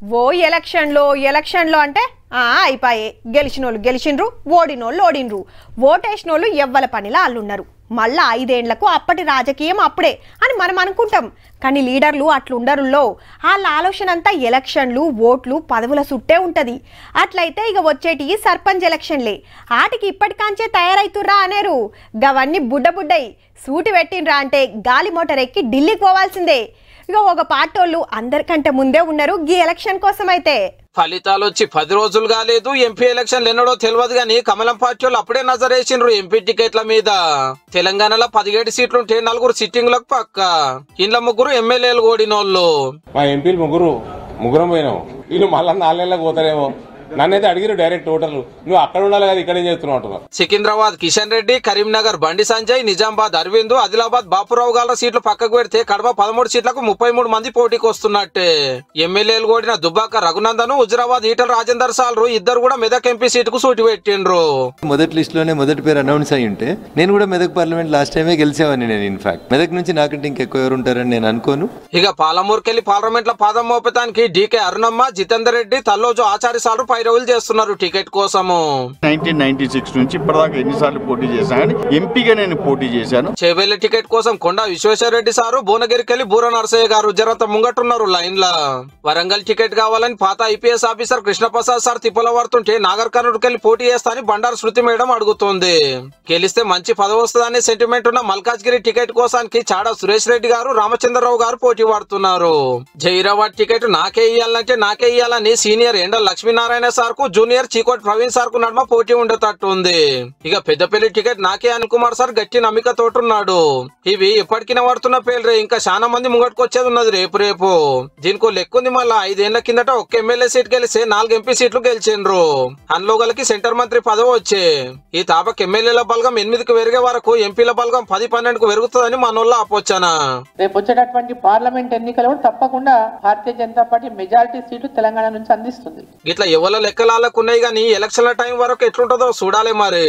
ఓ ఎలక్షన్లో అంటే అయిపోయే గెలిచినోళ్ళు గెలిచిండ్రు ఓడినోళ్ళు ఓడినరు ఓటేసినోళ్ళు ఎవ్వల పనిలా అల్లున్నారు మళ్ళా 5 ఏళ్లకు అప్పటి రాజకీయం అప్పుడే అని మనం అనుకుంటాం కానీ లీడర్లు అట్లుండరుల్లో వాళ్ళ ఆలోచన అంతా ఎలక్షన్లు ఓట్లు పదవుల సుట్టే ఉంటది అట్లయితే ఇక వచ్చేటి సర్పంచ్ ఎలక్షన్లే ఆటికి ఇప్పటికాంచే తయారైతుర్రా అనేరు గవన్నీ బుడ్డయి సూటి పెట్టిండ్రా అంటే గాలి మోటార్ ఎక్కి ఢిల్లీకి పోవాల్సిందే ఇక ఒక పార్టోళ్ళు అందరికంటే ముందే ఉన్నారు ఈ ఎలక్షన్ కోసం అయితే ఫలితాలు వచ్చి 10 రోజులు కాలేదు ఎంపీ ఎలక్షన్లు ఎన్నడో తెలియదు గానీ కమలం పార్టీ వాళ్ళు అప్పుడే నజరేసిండ్రు ఎంపీ టికెట్ల మీద తెలంగాణలో 17 సీట్లుంటే 4 సిట్టింగ్లకు పక్క ఇంట్లో 3 ఎమ్మెల్యేలు ఓడినోళ్ళు మా ఎంపీలు ముగ్గురం పోయినావు వీళ్ళు మళ్ళా 4 నెలలకు పోతారేమో నన్నైతే అడిగిరు డైరెక్ట్ ఓటర్లు నువ్వు అక్కడ ఉండాలి కదా ఇక్కడ ఏం చేస్తున్నావు అంటున్నారు. సికింద్రాబాద్ కిషన్ రెడ్డి, కరీంనగర్ బండి సంజయ్, నిజామాబాద్ అరవింద్, ఆదిలాబాద్ బాపురావు గాల సీట్లు పక్కకు పెడితే కడప 13 సీట్లకు 33 మంది పోటీకి వస్తున్నట్టే ఎమ్మెల్యేలు ఓడిన దుబ్బాక రఘునందన్, హుజరాబాద్ ఈటల రాజేందర్ సాల్రు ఇద్దరు కూడా మెదక్ ఎంపీ సీటుకు సూటి పెట్టిండ్రు. మొదటి లిస్ట్ లోనే మొదటి పేరు అనౌన్స్ అయ్యి ఉంటే నేను కూడా మెదక్ పార్లమెంట్ లాస్ట్ టైమే గెలిచేవాడిని. నేను ఇన్ఫాక్ట్ మెదక్ నుంచి నాకంటే ఇంకెక్కువ ఎవరు ఉంటారని నేను అనుకోను. ఇక పాలమూరుకెళ్లి పార్లమెంట్ లో పాదం మోపటానికి డీకే అరుణమ్మ, జితేందర్ రెడ్డి, తల్లోజు ఆచార్య సాల్రు పైరవులు చేస్తున్నారు టికెట్ కోసము. 1996 నుంచి ఇప్పటిదాకా ఎన్నిసార్లు పోటీ చేశాను, ఎంపీగా నేను పోటీ చేశాను. చేవెళ్ల టికెట్ కోసం కొండా విశ్వేశ్వర రెడ్డి సారు, భువనగిరికెళ్లి బూర నరసయ్య గారు జరంత ముంగట్టున్నారు లైన్ లా. వరంగల్ టికెట్ కావాలని పాత ఐపీఎస్ ఆఫీసర్ కృష్ణప్రసాద్ సార్ తిప్పల పడుతుంటే నాగర్ కర్నూలుకెళ్లి పోటీ చేస్తానని బండారు శృతి మేడం అడుగుతోంది. గెలిస్తే మంచి పదవి వస్తుందనే సెంటిమెంట్ ఉన్న మల్కాజ్గిరి టికెట్ కోసానికి చాడా సురేష్ రెడ్డి గారు, రామచంద్రరావు గారు పోటీ పడుతున్నారు. జైరాబాద్ టికెట్ నాకే ఇయ్యాలని సీనియర్ ఎండ లక్ష్మీనారాయణ సార్ కు, జూనియర్ చీకోట్ ప్రవీణ్ సార్ కు నడుమ పోటీ ఉండేటట్టు ఉంది. ఇక పెద్దపల్లి టికెట్ నాకే అనిల్ కుమార్ సార్ గట్టి నమ్మిక తోటున్నాడు. ఇవి ఎప్పటికినా పడుతున్న పేర్లే, ఇంకా చాలా మంది ముంగట్టుకొచ్చేది ఉన్నది రేపు. దీనికో లెక్కుంది. మళ్ళా 5 ఏళ్ల కిందట ఒక్క ఎమ్మెల్యే సీట్ గెలిస్తే 4 ఎంపీ సీట్లు గెలిచిండ్రు. అందులోగలకి సెంటర్ మంత్రి పదవి వచ్చే ఈ తాపక్ ఎమ్మెల్యేల బలగం 8కు పెరిగే వరకు ఎంపీల బలగం 10-12కు పెరుగుతుందని మనోళ్ళ ఆపోచన. రేపు వచ్చేటటువంటి పార్లమెంట్ ఎన్నికలు తప్పకుండా భారతీయ జనతా పార్టీ మెజారిటీ సీట్లు తెలంగాణ నుంచి అందిస్తుంది. ఇట్లా ఎవరి లెక్కలాలకు ఉన్నాయి గానీ ఎలక్షన్ల టైం వరకు ఎట్లుంటుందో చూడాలి మరి.